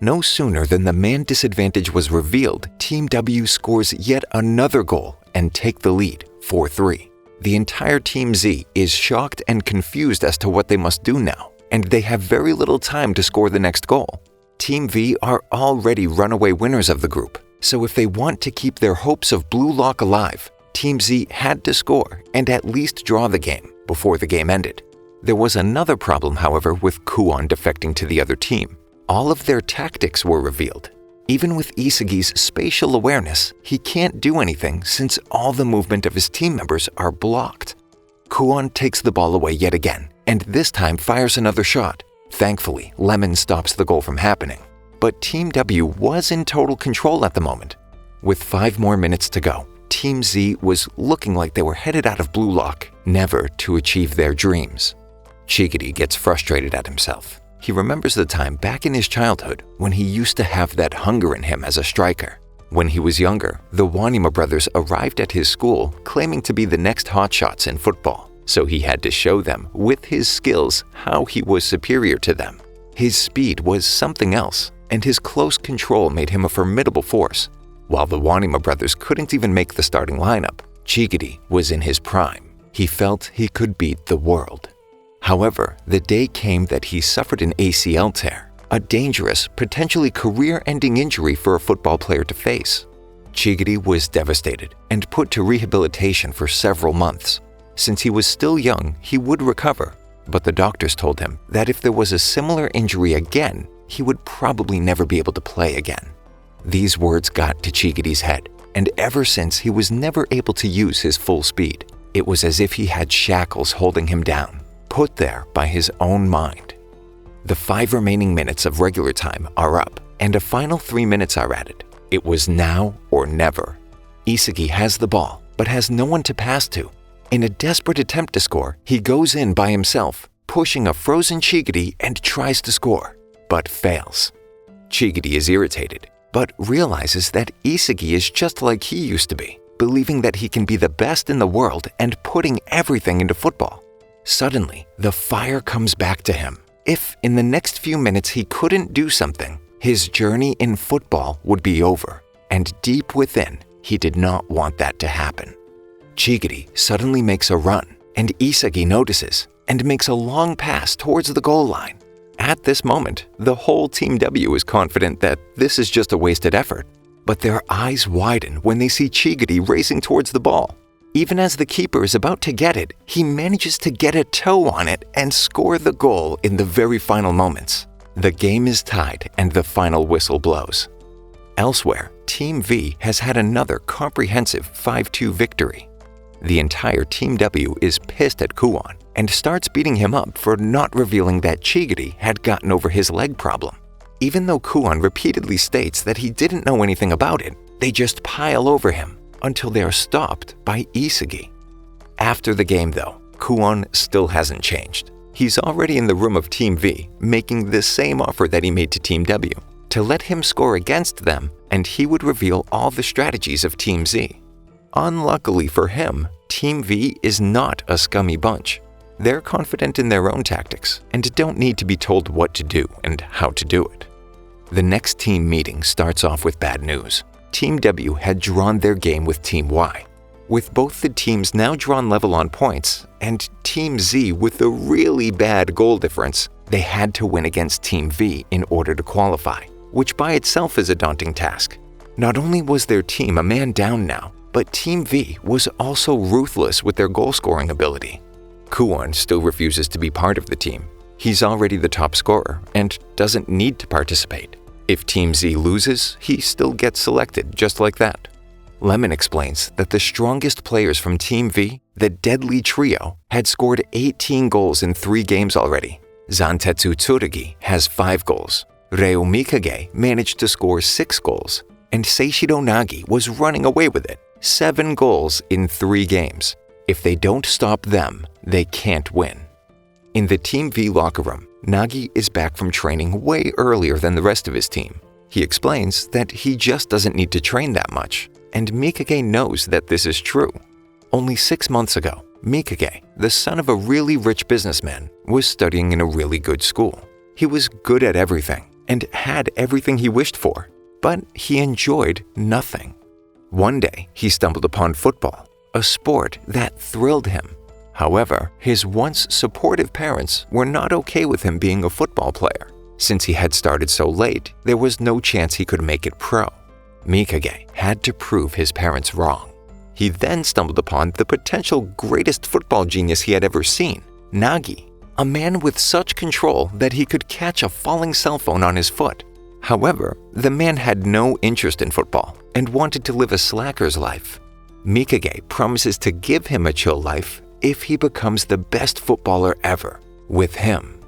No sooner than the man disadvantage was revealed, Team W scores yet another goal and take the lead, 4-3. The entire Team Z is shocked and confused as to what they must do now, and they have very little time to score the next goal. Team V are already runaway winners of the group, so if they want to keep their hopes of Blue Lock alive, Team Z had to score and at least draw the game before the game ended. There was another problem, however, with Kuon defecting to the other team. All of their tactics were revealed. Even with Isagi's spatial awareness, he can't do anything since all the movement of his team members are blocked. Kuon takes the ball away yet again, and this time fires another shot. Thankfully, Lemon stops the goal from happening. But Team W was in total control at the moment. With 5 more minutes to go, Team Z was looking like they were headed out of Blue Lock, never to achieve their dreams. Chigiri gets frustrated at himself. He remembers the time back in his childhood when he used to have that hunger in him as a striker. When he was younger, the Wanima brothers arrived at his school claiming to be the next hotshots in football, so he had to show them, with his skills, how he was superior to them. His speed was something else, and his close control made him a formidable force. While the Wanima brothers couldn't even make the starting lineup, Chigiri was in his prime. He felt he could beat the world. However, the day came that he suffered an ACL tear, a dangerous, potentially career-ending injury for a football player to face. Chigiri was devastated and put to rehabilitation for several months. Since he was still young, he would recover, but the doctors told him that if there was a similar injury again, he would probably never be able to play again. These words got to Chigiri's head, and ever since he was never able to use his full speed. It was as if he had shackles holding him down, put there by his own mind. The 5 remaining minutes of regular time are up, and a final 3 minutes are added. It was now or never. Isagi has the ball, but has no one to pass to. In a desperate attempt to score, he goes in by himself, pushing a frozen Chigiri and tries to score, but fails. Chigiri is irritated, but realizes that Isagi is just like he used to be, believing that he can be the best in the world and putting everything into football. Suddenly, the fire comes back to him. If in the next few minutes he couldn't do something, his journey in football would be over, and deep within, he did not want that to happen. Chigiri suddenly makes a run, and Isagi notices and makes a long pass towards the goal line. At this moment, the whole Team W is confident that this is just a wasted effort, but their eyes widen when they see Chigiri racing towards the ball. Even as the keeper is about to get it, he manages to get a toe on it and score the goal in the very final moments. The game is tied and the final whistle blows. Elsewhere, Team V has had another comprehensive 5-2 victory. The entire Team W is pissed at Kuon and starts beating him up for not revealing that Chigiri had gotten over his leg problem. Even though Kuon repeatedly states that he didn't know anything about it, they just pile over him until they are stopped by Isagi. After the game though, Kuon still hasn't changed. He's already in the room of Team V, making the same offer that he made to Team W, to let him score against them, and he would reveal all the strategies of Team Z. Unluckily for him, Team V is not a scummy bunch. They're confident in their own tactics and don't need to be told what to do and how to do it. The next team meeting starts off with bad news. Team W had drawn their game with Team Y. With both the teams now drawn level on points, and Team Z with a really bad goal difference, they had to win against Team V in order to qualify, which by itself is a daunting task. Not only was their team a man down now, but Team V was also ruthless with their goal-scoring ability. Kuon still refuses to be part of the team. He's already the top scorer and doesn't need to participate. If Team Z loses, he still gets selected just like that. Lemon explains that the strongest players from Team V, the Deadly Trio, had scored 18 goals in 3 games already. Zantetsu Tsurugi has 5 goals. Reo Mikage managed to score 6 goals. And Seishiro Nagi was running away with it, 7 goals in 3 games. If they don't stop them, they can't win. In the Team V locker room, Nagi is back from training way earlier than the rest of his team. He explains that he just doesn't need to train that much, and Mikage knows that this is true. Only 6 months ago, Mikage, the son of a really rich businessman, was studying in a really good school. He was good at everything, and had everything he wished for, but he enjoyed nothing. One day, he stumbled upon football, a sport that thrilled him. However, his once supportive parents were not okay with him being a football player. Since he had started so late, there was no chance he could make it pro. Mikage had to prove his parents wrong. He then stumbled upon the potential greatest football genius he had ever seen, Nagi, a man with such control that he could catch a falling cell phone on his foot. However, the man had no interest in football and wanted to live a slacker's life. Mikage promises to give him a chill life if he becomes the best footballer ever with him.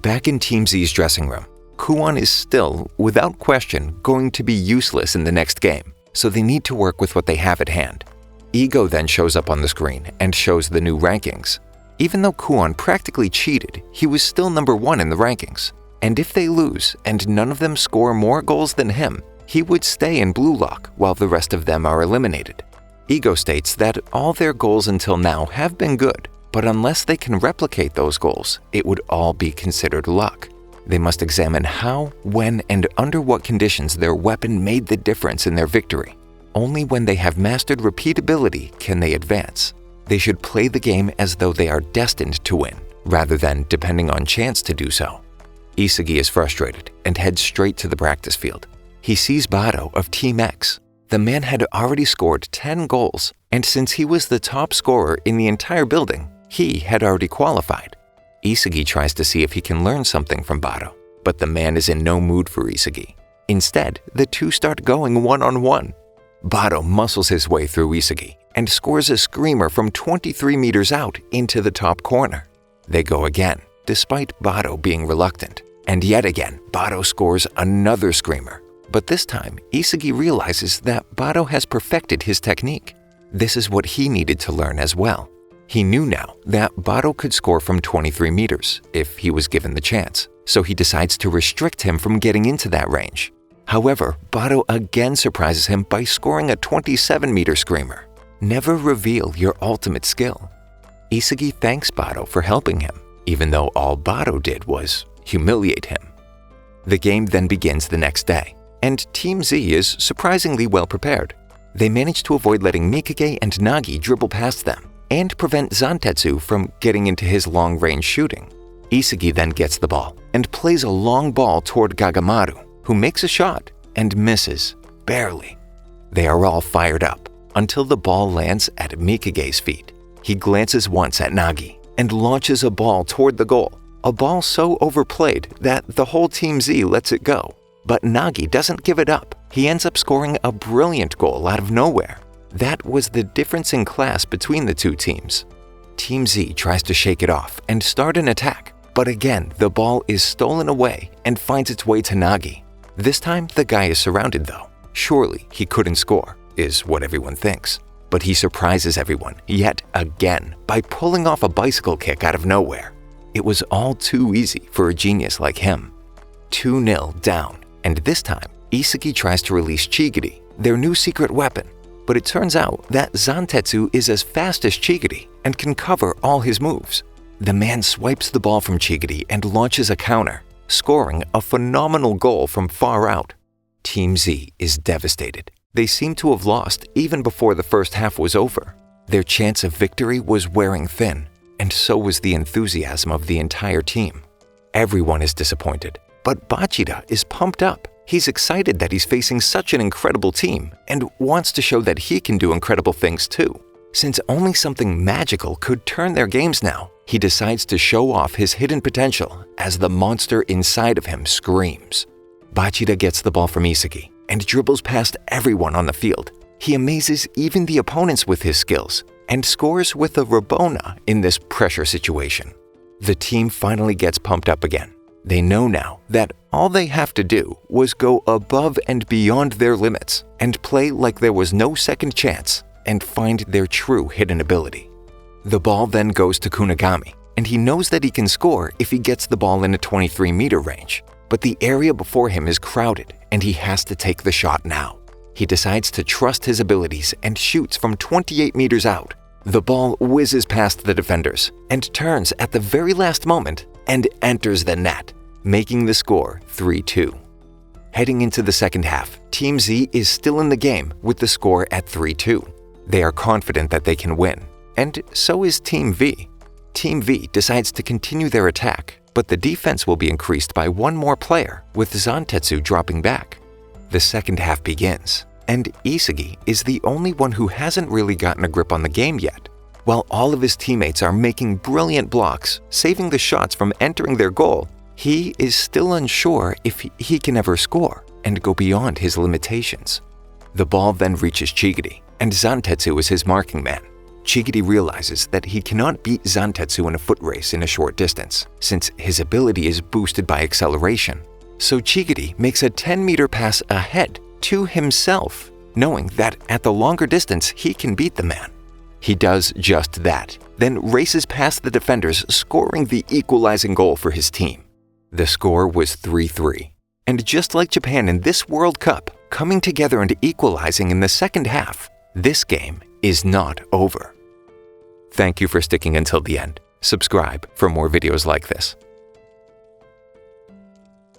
Back in Team Z's dressing room, Kuon is still, without question, going to be useless in the next game, so they need to work with what they have at hand. Ego then shows up on the screen and shows the new rankings. Even though Kuon practically cheated, he was still number 1 in the rankings. And if they lose and none of them score more goals than him, he would stay in Blue Lock while the rest of them are eliminated. Ego states that all their goals until now have been good, but unless they can replicate those goals, it would all be considered luck. They must examine how, when, and under what conditions their weapon made the difference in their victory. Only when they have mastered repeatability can they advance. They should play the game as though they are destined to win, rather than depending on chance to do so. Isagi is frustrated and heads straight to the practice field. He sees Bado of Team X. The man had already scored 10 goals, and since he was the top scorer in the entire building, he had already qualified. Isagi tries to see if he can learn something from Bado, but the man is in no mood for Isagi. Instead, the two start going one-on-one. Bado muscles his way through Isagi and scores a screamer from 23 meters out into the top corner. They go again, despite Bado being reluctant. And yet again, Bado scores another screamer. But this time, Isagi realizes that Bado has perfected his technique. This is what he needed to learn as well. He knew now that Bado could score from 23 meters if he was given the chance, so he decides to restrict him from getting into that range. However, Bado again surprises him by scoring a 27-meter screamer. Never reveal your ultimate skill. Isagi thanks Bado for helping him, even though all Bado did was humiliate him. The game then begins the next day, and Team Z is surprisingly well prepared. They manage to avoid letting Mikage and Nagi dribble past them and prevent Zantetsu from getting into his long-range shooting. Isagi then gets the ball and plays a long ball toward Gagamaru, who makes a shot and misses, barely. They are all fired up until the ball lands at Mikage's feet. He glances once at Nagi and launches a ball toward the goal, a ball so overplayed that the whole Team Z lets it go. But Nagi doesn't give it up. He ends up scoring a brilliant goal out of nowhere. That was the difference in class between the two teams. Team Z tries to shake it off and start an attack, but again, the ball is stolen away and finds its way to Nagi. This time, the guy is surrounded though. Surely he couldn't score, is what everyone thinks. But he surprises everyone yet again by pulling off a bicycle kick out of nowhere. It was all too easy for a genius like him. 2-0 down, and this time, Isagi tries to release Chigiri, their new secret weapon. But it turns out that Zantetsu is as fast as Chigiri and can cover all his moves. The man swipes the ball from Chigiri and launches a counter, scoring a phenomenal goal from far out. Team Z is devastated. They seem to have lost even before the first half was over. Their chance of victory was wearing thin, and so was the enthusiasm of the entire team. Everyone is disappointed, but Bachida is pumped up. He's excited that he's facing such an incredible team and wants to show that he can do incredible things too. Since only something magical could turn their games now, he decides to show off his hidden potential as the monster inside of him screams. Bachida gets the ball from Isagi and dribbles past everyone on the field. He amazes even the opponents with his skills and scores with a Rabona in this pressure situation. The team finally gets pumped up again. They know now that all they have to do was go above and beyond their limits and play like there was no second chance and find their true hidden ability. The ball then goes to Kunigami, and he knows that he can score if he gets the ball in a 23-meter range. But the area before him is crowded, and he has to take the shot now. He decides to trust his abilities and shoots from 28 meters out. The ball whizzes past the defenders and turns at the very last moment and enters the net. making the score 3-2. Heading into the second half, Team Z is still in the game with the score at 3-2. They are confident that they can win, and so is Team V. Team V decides to continue their attack, but the defense will be increased by one more player, with Zantetsu dropping back. The second half begins, and Isagi is the only one who hasn't really gotten a grip on the game yet. While all of his teammates are making brilliant blocks, saving the shots from entering their goal, he is still unsure if he can ever score and go beyond his limitations. The ball then reaches Chigiri, and Zantetsu is his marking man. Chigiri realizes that he cannot beat Zantetsu in a foot race in a short distance, since his ability is boosted by acceleration. So Chigiri makes a 10-meter pass ahead to himself, knowing that at the longer distance he can beat the man. He does just that, then races past the defenders, scoring the equalizing goal for his team. The score was 3-3. And just like Japan in this World Cup, coming together and equalizing in the second half, this game is not over. Thank you for sticking until the end. Subscribe for more videos like this.